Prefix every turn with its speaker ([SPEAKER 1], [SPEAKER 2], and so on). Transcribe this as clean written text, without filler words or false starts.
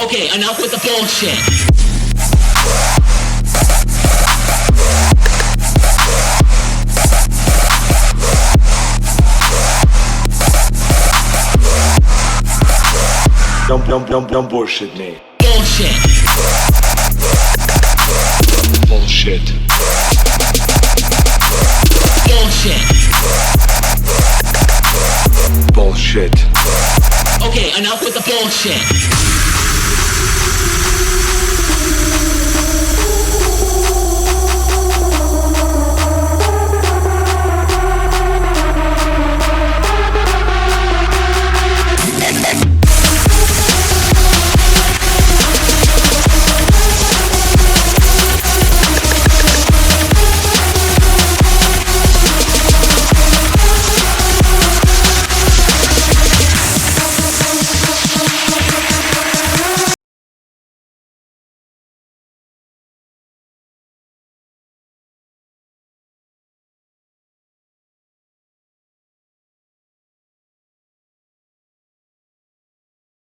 [SPEAKER 1] Okay, enough with the bullshit.
[SPEAKER 2] Don't bullshit me.
[SPEAKER 1] Bullshit.
[SPEAKER 2] Bullshit.
[SPEAKER 1] Bullshit.
[SPEAKER 2] Bullshit.
[SPEAKER 1] Okay, enough with the bullshit.